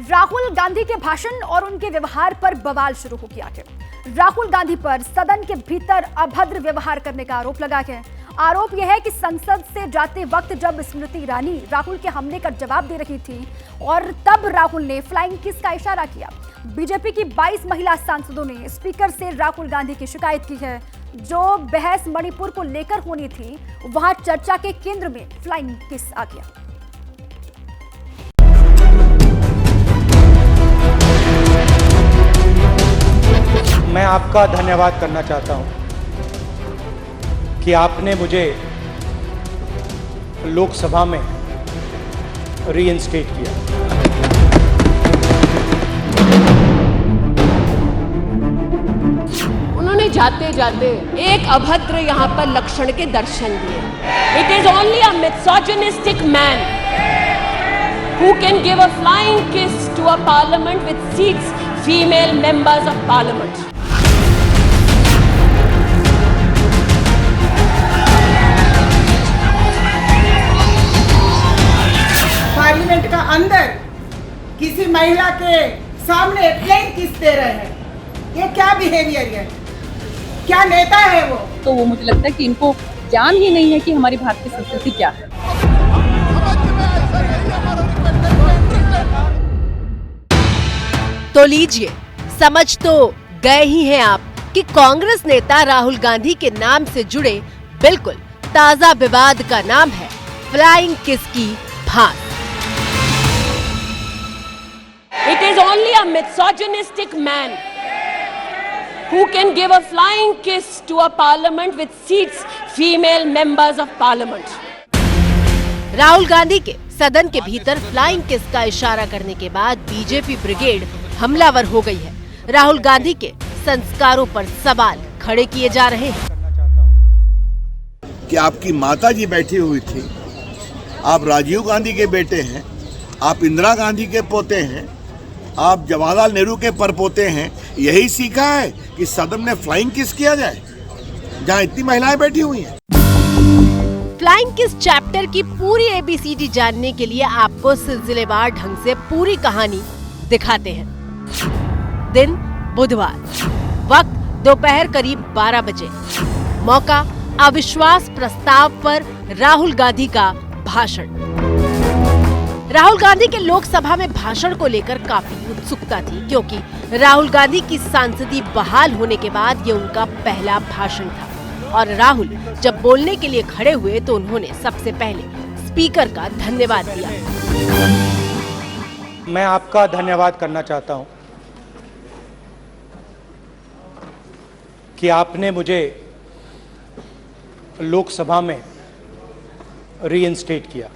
राहुल गांधी के भाषण और उनके व्यवहार पर बवाल शुरू हो गया है। राहुल गांधी पर सदन के भीतर अभद्र व्यवहार करने का आरोप लगा है। आरोप यह है कि संसद से जाते वक्त जब स्मृति ईरानी राहुल के हमले का जवाब दे रही थी और तब राहुल ने फ्लाइंग किस का इशारा किया। बीजेपी की 22 महिला सांसदों ने स्पीकर से राहुल गांधी की शिकायत की है। जो बहस मणिपुर को लेकर होनी थी, वहां चर्चा के केंद्र में फ्लाइंग किस आ गया। मैं आपका धन्यवाद करना चाहता हूं कि आपने मुझे लोकसभा में रीइंस्टेट किया। उन्होंने जाते जाते एक अभद्र यहाँ पर लक्षण के दर्शन दिए। It is only a misogynistic man who can give a flying kiss to a parliament with seats female members of parliament. Parliament का अंदर किसी महिला के सामने फ्लाइंग किस दे रहे हैं, ये क्या बिहेवियर है? क्या नेता है वो? तो वो मुझे लगता है कि इनको ज्ञान ही नहीं है कि हमारी भारतीय संस्कृति क्या है। तो लीजिए, समझ तो गए ही हैं आप कि कांग्रेस नेता राहुल गांधी के नाम से जुड़े बिल्कुल ताजा विवाद का नाम है फ्लाइंग किस की भात। It is only a misogynistic man who can give a flying kiss to a parliament with seats female members of parliament. Rahul Gandhi के सदन के भीतर फ्लाइंग किस का इशारा करने के बाद बीजेपी ब्रिगेड हमलावर हो गई है। राहुल गांधी के संस्कारों पर सवाल खड़े किए जा रहे हैं। कि आपकी माता जी बैठी हुई थी, आप राजीव गांधी के बेटे हैं, आप इंदिरा गांधी के पोते हैं, आप जवाहरलाल नेहरू के परपोते हैं। यही सीखा है कि सदन में फ्लाइंग किस किया जाए जहां इतनी महिलाएं बैठी हुई हैं। फ्लाइंग किस चैप्टर की पूरी ABCD जानने के लिए आपको सिलसिलेवार ढंग से पूरी कहानी दिखाते हैं। दिन बुधवार, वक्त दोपहर करीब 12 बजे। मौका अविश्वास प्रस्ताव पर राहुल गांधी का भाषण। राहुल गांधी के लोकसभा में भाषण को लेकर काफी उत्सुकता थी, क्योंकि राहुल गांधी की सांसदी बहाल होने के बाद ये उनका पहला भाषण था और राहुल जब बोलने के लिए खड़े हुए तो उन्होंने सबसे पहले स्पीकर का धन्यवाद दिया। मैं आपका धन्यवाद करना चाहता हूं कि आपने मुझे लोकसभा में रीइंस्टेट किया।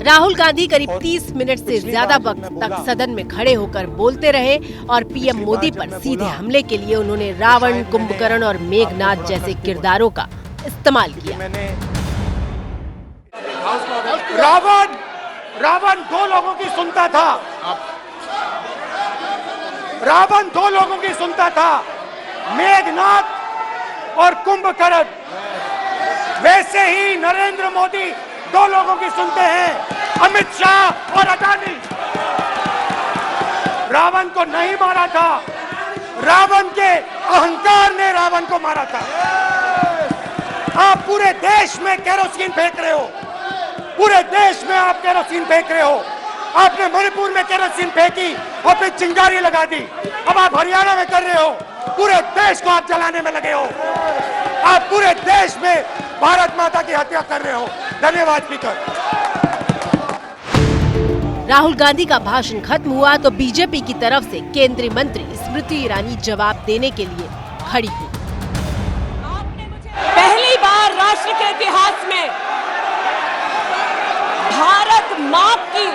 राहुल गांधी करीब 30 मिनट से ज्यादा वक्त तक सदन में खड़े होकर बोलते रहे और पीएम मोदी पर सीधे हमले के लिए उन्होंने रावण, कुंभकर्ण और मेघनाद जैसे किरदारों का इस्तेमाल किया। रावण दो लोगों की सुनता था। रावण दो लोगों की सुनता था, मेघनाद और कुंभकर्ण। वैसे ही नरेंद्र मोदी दो लोगों की सुनते हैं, अमित शाह और अडानी। रावण को नहीं मारा था, रावण के अहंकार ने रावण को मारा था। आप पूरे देश में केरोसिन फेंक रहे हो, पूरे देश में आप केरोसिन फेंक रहे हो। आपने मणिपुर में केरोसिन फेंकी और फिर चिंगारी लगा दी। अब आप हरियाणा में कर रहे हो, पूरे देश को आप जलाने में लगे हो। आप पूरे देश में भारत माता की हत्या कर रहे हो। धन्यवाद स्पीकर। राहुल गांधी का भाषण खत्म हुआ तो बीजेपी की तरफ से केंद्रीय मंत्री स्मृति ईरानी जवाब देने के लिए खड़ी हुई। पहली बार राष्ट्र के इतिहास में भारत मां की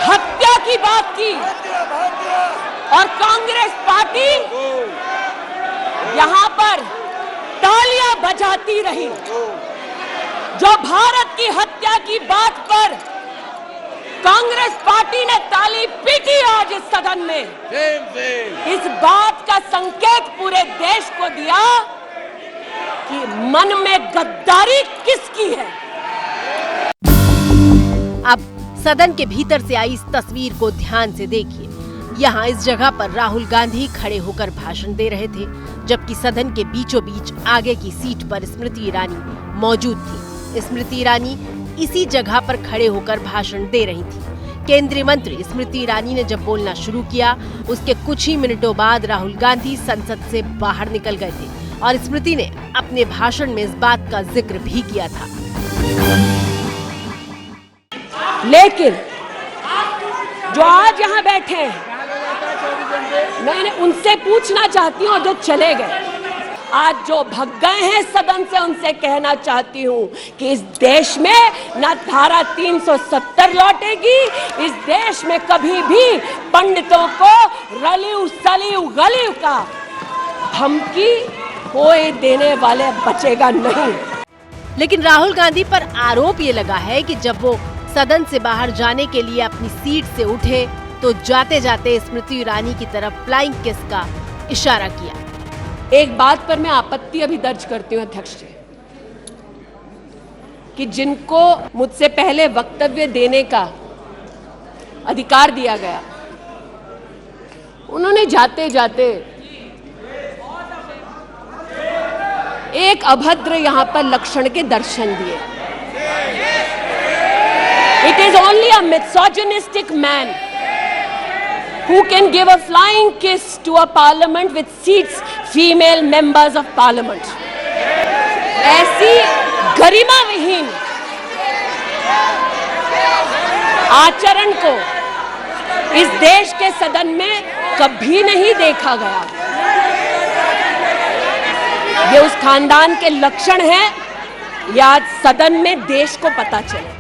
हत्या की बात की और कांग्रेस पार्टी यहां पर तालियां बजाती रही। जो भारत की हत्या की बात पर कांग्रेस पार्टी ने ताली पीटी आज इस सदन में, इस बात का संकेत पूरे देश को दिया कि मन में गद्दारी किसकी है। अब सदन के भीतर से आई इस तस्वीर को ध्यान से देखिए। यहाँ इस जगह पर राहुल गांधी खड़े होकर भाषण दे रहे थे, जबकि सदन के बीचों बीच आगे की सीट पर स्मृति ईरानी मौजूद थी। स्मृति ईरानी इसी जगह पर खड़े होकर भाषण दे रही थी। केंद्रीय मंत्री स्मृति ईरानी ने जब बोलना शुरू किया, उसके कुछ ही मिनटों बाद राहुल गांधी संसद से बाहर निकल गए थे और स्मृति ने अपने भाषण में इस बात का जिक्र भी किया था। लेकिन जो आज यहाँ बैठे हैं, मैं उनसे पूछना चाहती हूँ, जो चले गए, आज जो भग गए हैं सदन से, उनसे कहना चाहती हूँ कि इस देश में न धारा 370 लौटेगी। इस देश में कभी भी पंडितों को रलिव सलिव गलिव का धमकी कोई देने वाले बचेगा नहीं। लेकिन राहुल गांधी पर आरोप ये लगा है कि जब वो सदन से बाहर जाने के लिए अपनी सीट से उठे तो जाते जाते स्मृति ईरानी की तरफ फ्लाइंग किस का इशारा किया। एक बात पर मैं आपत्ति अभी दर्ज करती हूँ अध्यक्ष जी, कि जिनको मुझसे पहले वक्तव्य देने का अधिकार दिया गया, उन्होंने जाते जाते एक अभद्र यहाँ पर लक्षण के दर्शन दिए। It is only a misogynistic man who can give a flying kiss to a parliament with seats female members of parliament. ऐसी गरिमा विहीन आचरण को इस देश के सदन में कभी नहीं देखा गया। ये उस खानदान के लक्षण हैं, या आज सदन में देश को पता चले।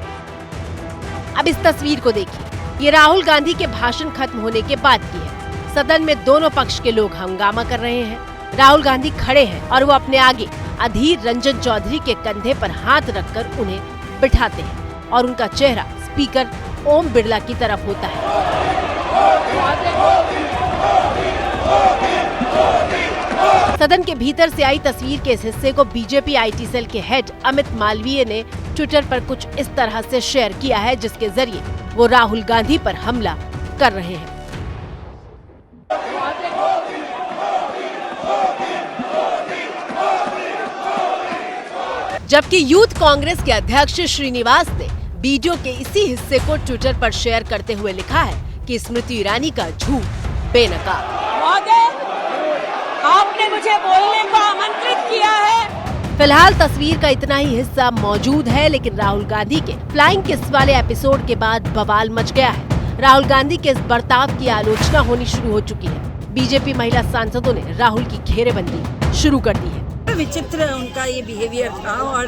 अब इस तस्वीर को देखिए, ये राहुल गांधी के भाषण खत्म होने के बाद की है। सदन में दोनों पक्ष के लोग हंगामा कर रहे हैं। राहुल गांधी खड़े हैं और वो अपने आगे अधीर रंजन चौधरी के कंधे पर हाथ रखकर उन्हें बिठाते हैं और उनका चेहरा स्पीकर ओम बिरला की तरफ होता है। सदन के भीतर से आई तस्वीर के इस हिस्से को बीजेपी आईटी सेल के हेड अमित मालवीय ने ट्विटर पर कुछ इस तरह से शेयर किया है, जिसके जरिए वो राहुल गांधी पर हमला कर रहे हैं। जबकि यूथ कांग्रेस के अध्यक्ष श्रीनिवास ने वीडियो के इसी हिस्से को ट्विटर पर शेयर करते हुए लिखा है कि स्मृति ईरानी का झूठ बेनकाब। आपने मुझे बोलने को आमंत्रित किया है। फिलहाल तस्वीर का इतना ही हिस्सा मौजूद है, लेकिन राहुल गांधी के फ्लाइंग किस वाले एपिसोड के बाद बवाल मच गया है। राहुल गांधी के इस बर्ताव की आलोचना होनी शुरू हो चुकी है। बीजेपी महिला सांसदों ने राहुल की घेरेबंदी शुरू कर दी है। विचित्र उनका ये बिहेवियर था और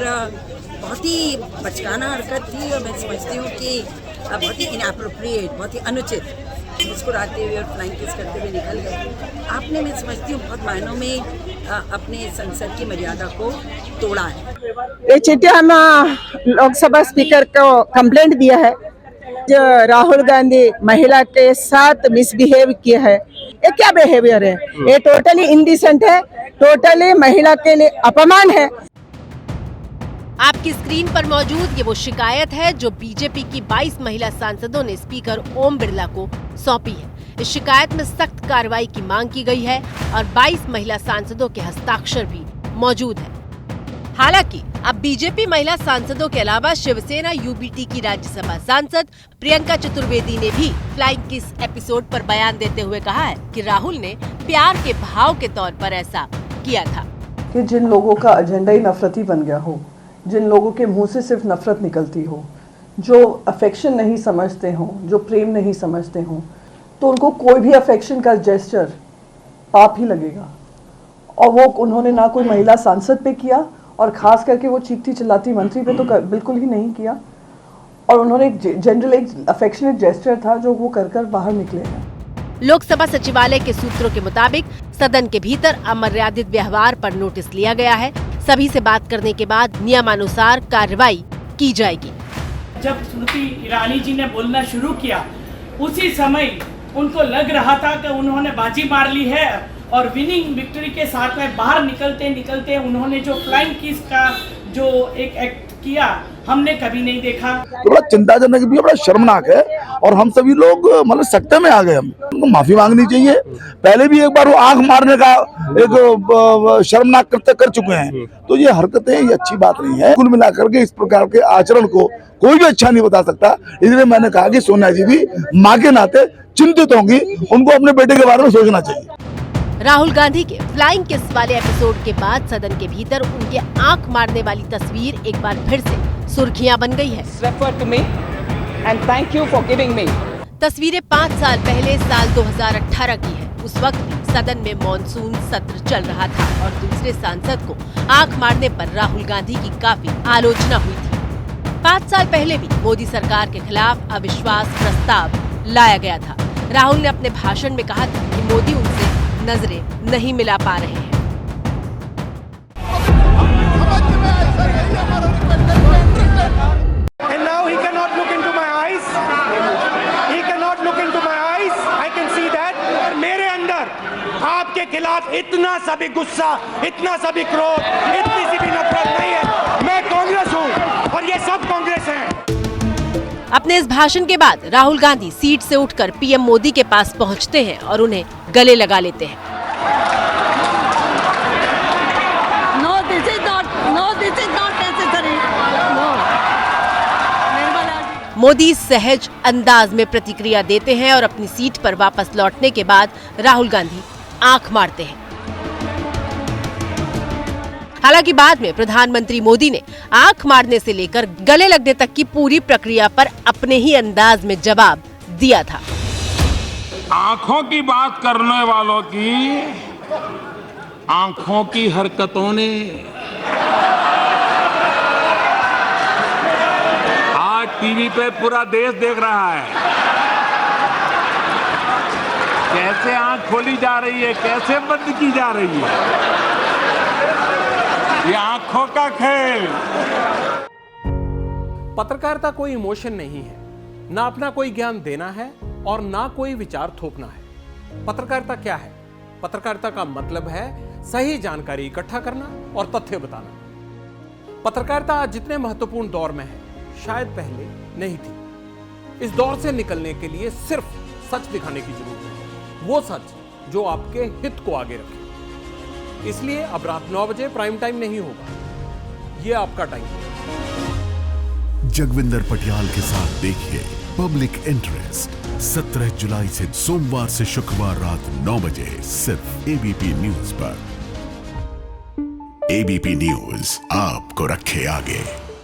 बहुत ही बचकाना हरकत थी, और मैं समझती हूँ कि बहुत ही इनएप्रोप्रिएट, बहुत ही अनुचित मुस्कुराते हुए और फ्लाइंग किस करते हुए निकल गए। आपने, मैं समझती हूँ, बहुत मायनों में अपने संसद की मर्यादा को तोड़ा है। ये चिट्ठी हम लोकसभा स्पीकर को कंप्लेंट दिया है, जो राहुल गांधी महिला के साथ मिसबिहेव किया है। ये क्या बिहेवियर है? ये टोटली इंडिसेंट है, टोटली महिला के लिए अपमान है। आपकी स्क्रीन पर मौजूद ये वो शिकायत है जो बीजेपी की 22 महिला सांसदों ने स्पीकर ओम बिरला को सौंपी है। इस शिकायत में सख्त कार्रवाई की मांग की गई है और 22 महिला सांसदों के हस्ताक्षर भी मौजूद है। हालांकि अब बीजेपी महिला सांसदों के अलावा शिवसेना यूबीटी की राज्यसभा सांसद प्रियंका चतुर्वेदी ने भी फ्लाइंग किस एपिसोड पर बयान देते हुए कहा है कि राहुल ने प्यार के भाव के तौर पर ऐसा किया था। कि जिन लोगों का एजेंडा ही नफरती बन गया हो, जिन लोगों के मुंह से सिर्फ नफरत निकलती हो, जो अफेक्शन नहीं समझते हों, जो प्रेम नहीं समझते हों, तो उनको कोई भी अफेक्शन का जेस्चर पाप ही लगेगा। और वो उन्होंने ना कोई महिला सांसद पे किया, और ख़ास करके वो चीखती चिल्लाती मंत्री पे तो बिल्कुल ही नहीं किया। और उन्होंने जनरल एक अफेक्शनेट जेस्चर था जो वो कर बाहर निकले हैं। लोकसभा सचिवालय के सूत्रों के मुताबिक सदन के भीतर अमर्यादित व्यवहार पर नोटिस लिया गया है। सभी से बात करने के बाद नियमानुसार कार्रवाई की जाएगी। जब स्मृति ईरानी जी ने बोलना शुरू किया, उसी समय उनको लग रहा था कि उन्होंने बाजी मार ली है और विनिंग विक्ट्री के साथ में बाहर निकलते निकलते उन्होंने जो फ्लाइंग किस का जो एक एक्ट किया हमने कभी नहीं देखा। तो बड़ा चिंताजनक भी है, बड़ा शर्मनाक है और हम सभी लोग मतलब सकते में आ गए। हम उनको माफी मांगनी चाहिए। पहले भी एक बार वो आंख मारने का एक शर्मनाक कृत्य कर चुके हैं, तो ये हरकतें ये अच्छी बात नहीं है। कुल मिलाकर के इस प्रकार के आचरण को कोई भी अच्छा नहीं बता सकता। इसलिए मैंने कहा कि सोनिया जी भी माँ के नाते चिंतित होंगी, उनको अपने बेटे के बारे में सोचना चाहिए। राहुल गांधी के फ्लाइंग किस वाले एपिसोड के बाद सदन के भीतर उनके आंख मारने वाली तस्वीर एक बार फिर से सुर्खियां बन गई है। तस्वीरें 5 साल पहले साल 2018 की है। उस वक्त भी सदन में मॉनसून सत्र चल रहा था और दूसरे सांसद को आंख मारने पर राहुल गांधी की काफी आलोचना हुई थी। 5 साल पहले भी मोदी सरकार के खिलाफ अविश्वास प्रस्ताव लाया गया था। राहुल ने अपने भाषण में कहा था कि मोदी उनसे नजरें नहीं मिला पा रहे हैं। And now he cannot look into my eyes. He cannot look into my eyes. I can see that. और मेरे अंदर आपके खिलाफ इतना सा भी गुस्सा, इतना सा भी क्रोध, इतनी सी भी नफरत नहीं है। मैं कांग्रेस हूँ और ये सब कांग्रेस हैं। अपने इस भाषण के बाद राहुल गांधी सीट से उठकर पीएम मोदी के पास पहुंचते हैं और उन्हें गले लगा लेते हैं। No, this is not necessary. No. Modi सहज अंदाज में प्रतिक्रिया देते हैं और अपनी सीट पर वापस लौटने के बाद राहुल गांधी आंख मारते हैं। हालांकि बाद में प्रधानमंत्री मोदी ने आंख मारने से लेकर गले लगने तक की पूरी प्रक्रिया पर अपने ही अंदाज में जवाब दिया था। आंखों की बात करने वालों की आंखों की हरकतों ने आज टीवी पे पूरा देश देख रहा है कैसे आंख खोली जा रही है, कैसे बंद की जा रही है। ये आंखों का खेल। पत्रकारिता कोई इमोशन नहीं है, ना अपना कोई ज्ञान देना है और ना कोई विचार थोपना है। पत्रकारिता क्या है? पत्रकारिता का मतलब है सही जानकारी इकट्ठा करना और तथ्य बताना। पत्रकारिता आज जितने महत्वपूर्ण दौर में है, शायद पहले नहीं थी। इस दौर से निकलने के लिए सिर्फ सच दिखाने की जरूरत है, वो सच जो आपके हित को आगे रखे। इसलिए अब रात 9 बजे प्राइम टाइम नहीं होगा, ये आपका टाइम है। जगविंदर पटियाल के साथ देखिए पब्लिक इंटरेस्ट 17 जुलाई से सोमवार से शुक्रवार रात 9 बजे सिर्फ एबीपी न्यूज पर। एबीपी न्यूज आपको रखे आगे।